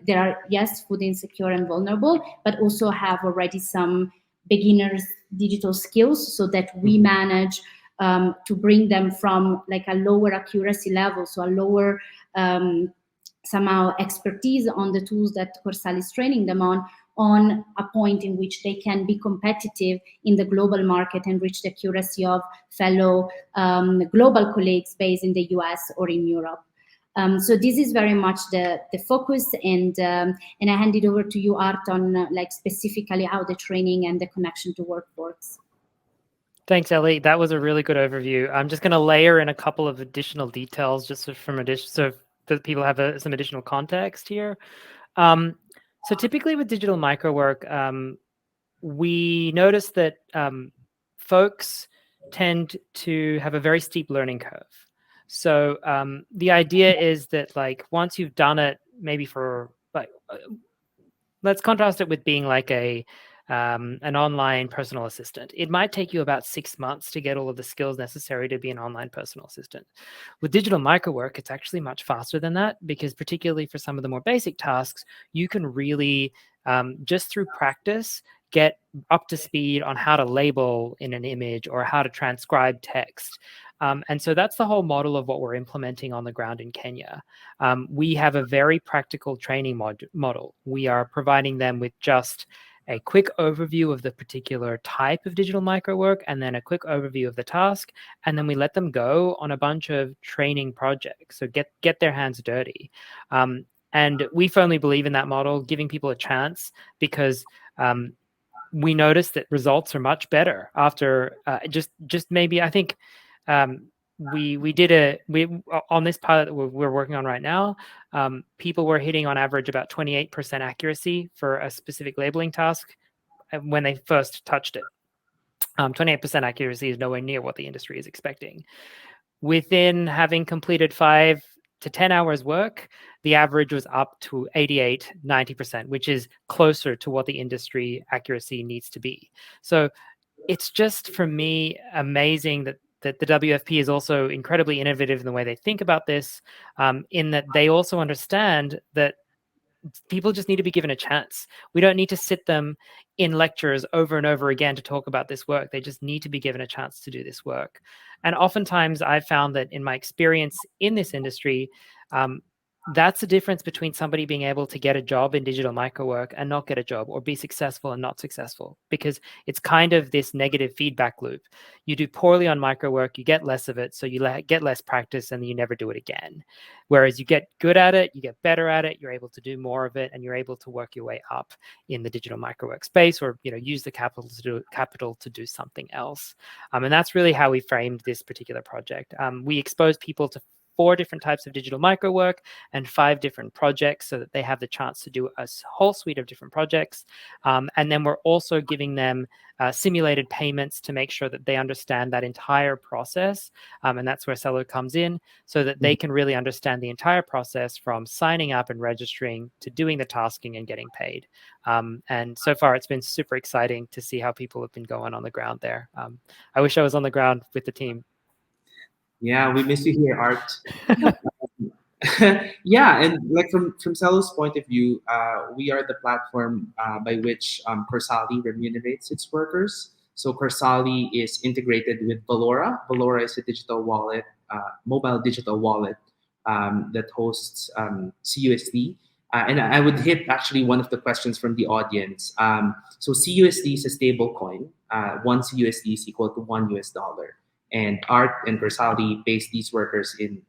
they are, yes, food insecure and vulnerable, but also have already some beginners digital skills, so that we manage to bring them from like a lower accuracy level, so a lower somehow expertise on the tools that Corsali is training them on a point in which they can be competitive in the global market and reach the accuracy of fellow global colleagues based in the US or in Europe. So this is very much the focus, and I hand it over to you, Art, on like specifically how the training and the connection to work works. Thanks, Ellie. That was a really good overview. I'm just going to layer in a couple of additional details just so that people have some additional context here. So typically with digital microwork, we notice that folks tend to have a very steep learning curve. So the idea is that like once you've done it, maybe for like, let's contrast it with being like an online personal assistant. It might take you about 6 months to get all of the skills necessary to be an online personal assistant. With digital microwork, it's actually much faster than that, because particularly for some of the more basic tasks, you can really, just through practice, get up to speed on how to label in an image or how to transcribe text. And so that's the whole model of what we're implementing on the ground in Kenya. We have a very practical training model. We are providing them with just a quick overview of the particular type of digital microwork, and then a quick overview of the task, and then we let them go on a bunch of training projects. So get their hands dirty. And we firmly believe in that model, giving people a chance, because we noticed that results are much better after just maybe, I think we on this pilot that we're working on right now, people were hitting on average about 28% accuracy for a specific labeling task when they first touched it. 28% accuracy is nowhere near what the industry is expecting. Within having completed 5 to 10 hours work, the average was up to 88, 90%, which is closer to what the industry accuracy needs to be. So it's just, for me, amazing that the WFP is also incredibly innovative in the way they think about this, in that they also understand that people just need to be given a chance. We don't need to sit them in lectures over and over again to talk about this work. They just need to be given a chance to do this work. And oftentimes I've found that in my experience in this industry, that's the difference between somebody being able to get a job in digital microwork and not get a job, or be successful and not successful, because it's kind of this negative feedback loop. You do poorly on microwork, you get less of it, so you get less practice, and you never do it again. Whereas you get good at it, you get better at it, you're able to do more of it, and you're able to work your way up in the digital microwork space, or use the capital to do something else. And that's really how we framed this particular project. We expose people to 4 different types of digital microwork and 5 different projects, so that they have the chance to do a whole suite of different projects. And then we're also giving them simulated payments to make sure that they understand that entire process. And that's where Celo comes in, so that they can really understand the entire process, from signing up and registering to doing the tasking and getting paid. And so far, it's been super exciting to see how people have been going on the ground there. I wish I was on the ground with the team. Yeah, we miss you here, Art. Yeah, and like from Celo's point of view, we are the platform by which Corsali remunerates its workers. So Corsali is integrated with Valora. Valora is a digital wallet, mobile digital wallet that hosts CUSD. And I would hit actually one of the questions from the audience. So CUSD is a stable coin. One CUSD is equal to $1. And Art and Corsali pays these workers in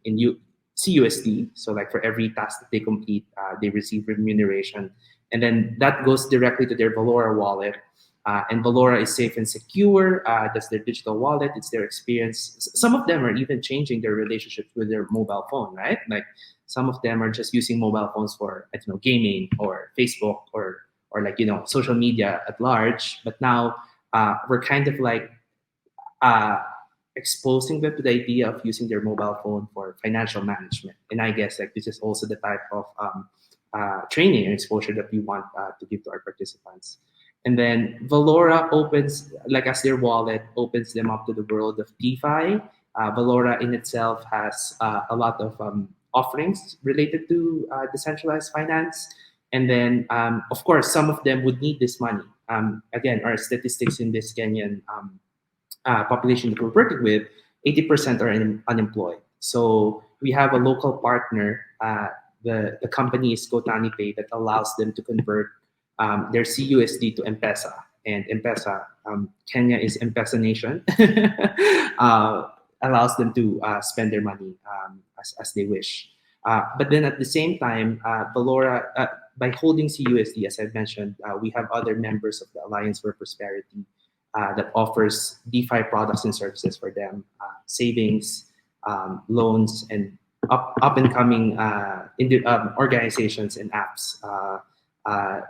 CUSD. So like for every task that they complete, they receive remuneration, and then that goes directly to their Valora wallet. And Valora is safe and secure. That's their digital wallet. It's their experience. Some of them are even changing their relationships with their mobile phone, right? Like some of them are just using mobile phones for I don't know gaming or Facebook or like social media at large. But now we're kind of like uh, exposing them to the idea of using their mobile phone for financial management. And I guess like this is also the type of training and exposure that we want to give to our participants. And then Valora opens, like as their wallet, opens them up to the world of DeFi. Valora in itself has a lot of offerings related to decentralized finance. And then, of course, some of them would need this money. Again, our statistics in this Kenyan population that we're working with, 80% are unemployed. So we have a local partner. The company is Kotani Pay that allows them to convert their CUSD to M-Pesa. And M-Pesa, Kenya is M-Pesa nation, allows them to spend their money as they wish. But then at the same time, Valora, by holding CUSD, as I've mentioned, we have other members of the Alliance for Prosperity that offers DeFi products and services for them, savings, loans, and up and coming organizations and apps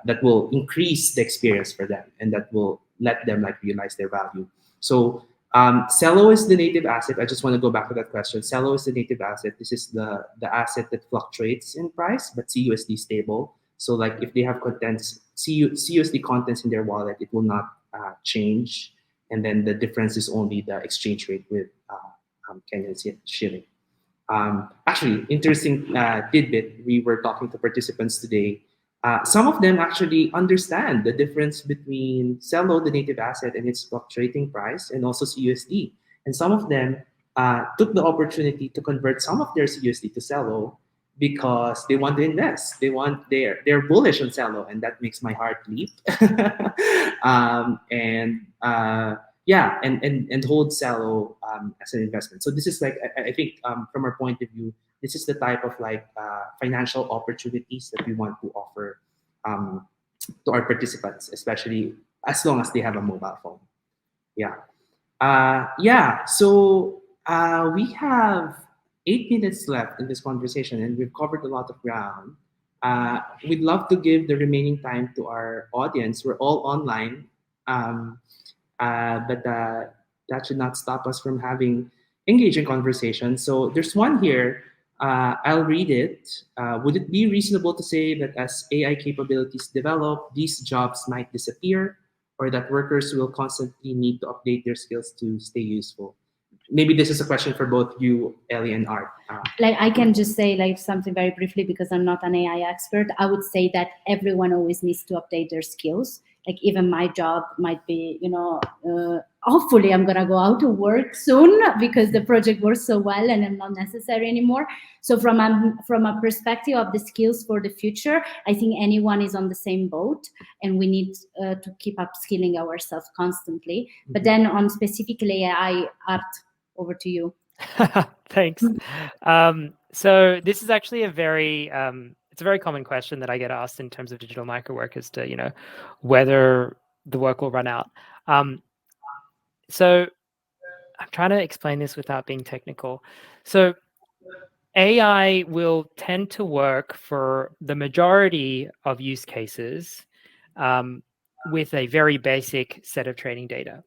that will increase the experience for them and that will let them like realize their value. So Celo is the native asset. I just want to go back to that question. Celo is the native asset. This is the asset that fluctuates in price, but CUSD stable. So like if they have CUSD contents in their wallet, it will not change, and then the difference is only the exchange rate with Kenyan shilling. Actually, interesting tidbit. We were talking to participants today. Some of them actually understand the difference between Celo, the native asset, and its fluctuating price, and also CUSD. And some of them took the opportunity to convert some of their CUSD to Celo because they want to invest. They're bullish on Celo, and that makes my heart leap. And yeah, and hold Celo as an investment. So this is like I think from our point of view, this is the type of like financial opportunities that we want to offer to our participants, especially as long as they have a mobile phone. Yeah. Yeah. So we have 8 minutes left in this conversation, and we've covered a lot of ground. We'd love to give the remaining time to our audience. We're all online, but that should not stop us from having engaging conversation. So there's one here. I'll read it. Would it be reasonable to say that as AI capabilities develop, these jobs might disappear, or that workers will constantly need to update their skills to stay useful? Maybe this is a question for both you, Ellie, and Art. Like I can just say like something very briefly because I'm not an AI expert. I would say that everyone always needs to update their skills. Like even my job might be, hopefully I'm gonna go out to work soon because the project works so well and I'm not necessary anymore. So from a perspective of the skills for the future, I think anyone is on the same boat, and we need to keep upskilling ourselves constantly. Mm-hmm. But then on specifically AI, Art, over to you. Thanks. So this is actually a very it's a very common question that I get asked in terms of digital microwork as to whether the work will run out. So I'm trying to explain this without being technical. So AI will tend to work for the majority of use cases with a very basic set of training data.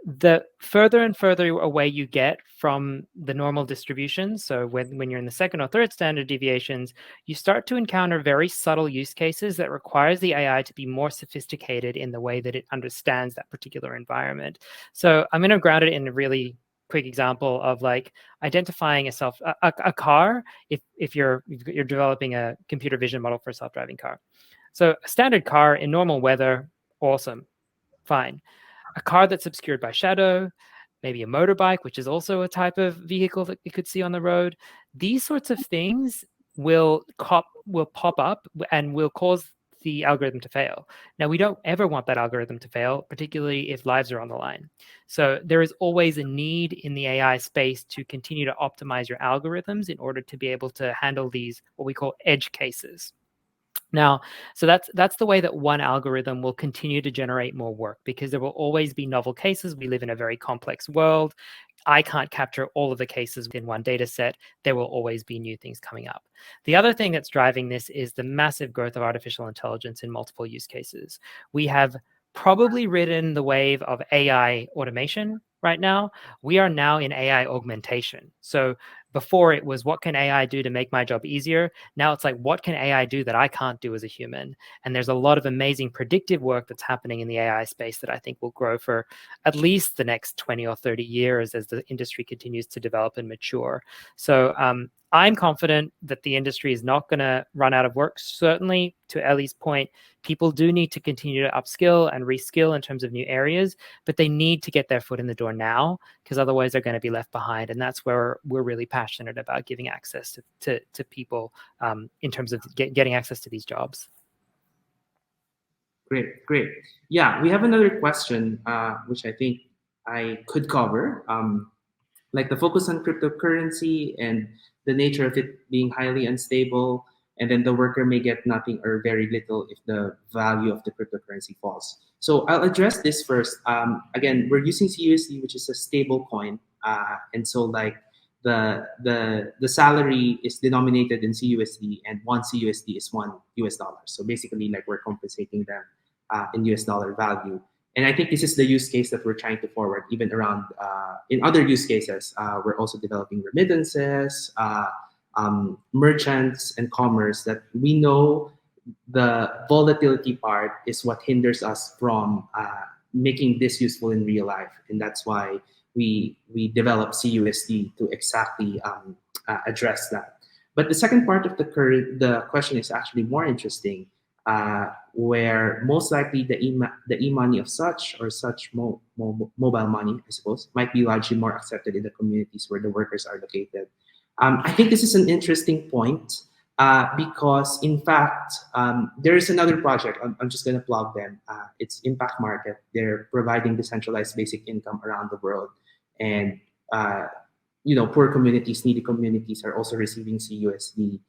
The further and further away you get from the normal distribution, so when you're in the second or third standard deviations, you start to encounter very subtle use cases that requires the AI to be more sophisticated in the way that it understands that particular environment. So I'm going to ground it in a really quick example of like identifying a car if you're developing a computer vision model for a self-driving car. So a standard car in normal weather, awesome, fine. A car that's obscured by shadow, maybe a motorbike, which is also a type of vehicle that you could see on the road. These sorts of things will pop up and will cause the algorithm to fail. Now, we don't ever want that algorithm to fail, particularly if lives are on the line. So there is always a need in the AI space to continue to optimize your algorithms in order to be able to handle these, what we call edge cases. Now, so that's the way that one algorithm will continue to generate more work, because there will always be novel cases. We live in a very complex world. I can't capture all of the cases within one data set. There will always be new things coming up. The other thing that's driving this is the massive growth of artificial intelligence in multiple use cases. We have probably ridden the wave of AI automation right now. We are now in AI augmentation. So before it was, what can AI do to make my job easier? Now it's like, what can AI do that I can't do as a human? And there's a lot of amazing predictive work that's happening in the AI space that I think will grow for at least the next 20 or 30 years as the industry continues to develop and mature. So I'm confident that the industry is not going to run out of work. Certainly, to Ellie's point, people do need to continue to upskill and reskill in terms of new areas, but they need to get their foot in the door now, because otherwise they're going to be left behind. And that's where we're really passionate about giving access to people in terms of getting access to these jobs. Great, great. Yeah, we have another question, which I think I could cover. Like the focus on cryptocurrency and the nature of it being highly unstable, and then the worker may get nothing or very little if the value of the cryptocurrency falls. So I'll address this first. Again, we're using CUSD, which is a stable coin, and so like the salary is denominated in CUSD, and one CUSD is $1. So basically, like we're compensating them in US dollar value. And I think this is the use case that we're trying to forward, even around in other use cases. We're also developing remittances, merchants, and commerce that we know the volatility part is what hinders us from making this useful in real life. And that's why we develop CUSD to exactly address that. But the second part of the question is actually more interesting. Where most likely the e-money of such or such mobile money, I suppose, might be largely more accepted in the communities where the workers are located. I think this is an interesting point because, in fact, there is another project. I'm just going to plug them. It's Impact Market. They're providing decentralized basic income around the world, and poor communities, needy communities are also receiving CUSD.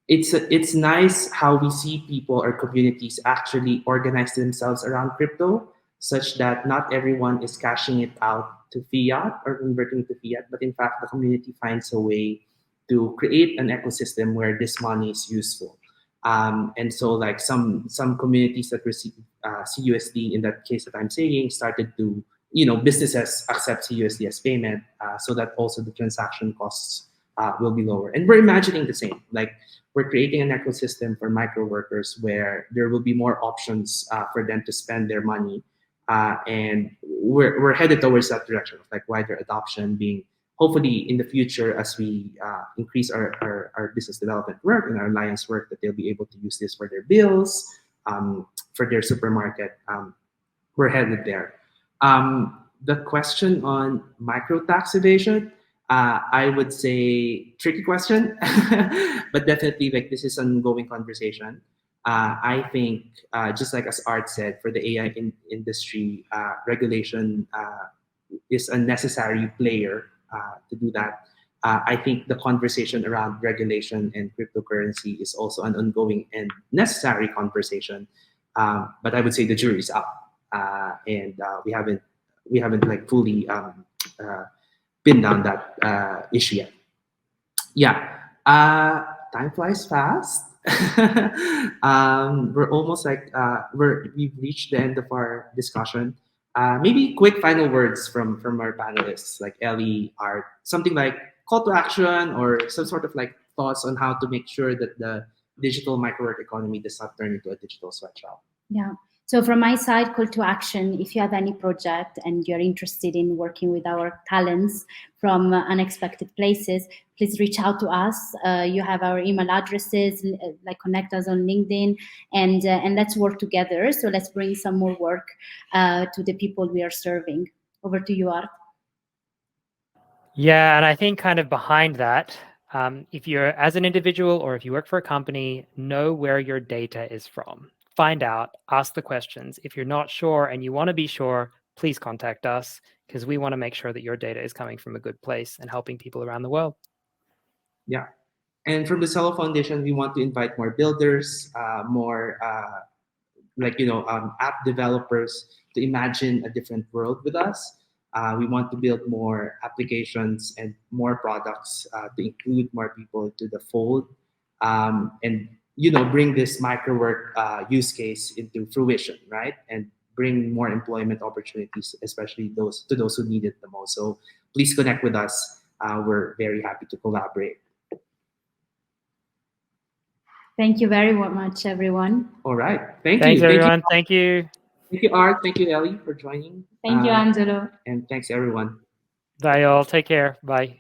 It's nice how we see people or communities actually organize themselves around crypto, such that not everyone is cashing it out to fiat or converting to fiat, but in fact the community finds a way to create an ecosystem where this money is useful. And so like some communities that receive CUSD, in that case that I'm saying, started to, businesses accept CUSD as payment, so that also the transaction costs will be lower. And we're imagining the same, like we're creating an ecosystem for micro workers where there will be more options for them to spend their money. And we're headed towards that direction of like wider adoption being hopefully in the future, as we increase our business development work and our alliance work, that they'll be able to use this for their bills, for their supermarket. We're headed there. The question on micro tax evasion, I would say tricky question, but definitely like this is an ongoing conversation. I think just like as Art said, for the AI industry, regulation is a necessary player to do that. I think the conversation around regulation and cryptocurrency is also an ongoing and necessary conversation. But I would say the jury's out, and we haven't like fully pinned down that issue yet. Yeah, time flies fast. We're almost like we've reached the end of our discussion. Maybe quick final words from our panelists, like Ellie, Art, something like call to action or some sort of like thoughts on how to make sure that the digital microwork economy does not turn into a digital sweatshop. Yeah. So from my side, call to action, if you have any project and you're interested in working with our talents from unexpected places, please reach out to us. You have our email addresses, like connect us on LinkedIn, and let's work together. So let's bring some more work to the people we are serving. Over to you, Art. Yeah, and I think kind of behind that, if you're as an individual or if you work for a company, know where your data is from. Find out, ask the questions. If you're not sure and you want to be sure, please contact us because we want to make sure that your data is coming from a good place and helping people around the world. Yeah. And from the Celo Foundation, we want to invite more builders, more app developers to imagine a different world with us. We want to build more applications and more products to include more people to the fold, and bring this microwork use case into fruition, right? And bring more employment opportunities, especially those who need it the most. So please connect with us. We're very happy to collaborate. Thank you very much, everyone. All right. Thank Thanks, you. everyone. Thank you. Thank you, Art. Thank you, Ellie, for joining. Thank you, Angelo. And thanks, everyone. Bye, all. Take care. Bye.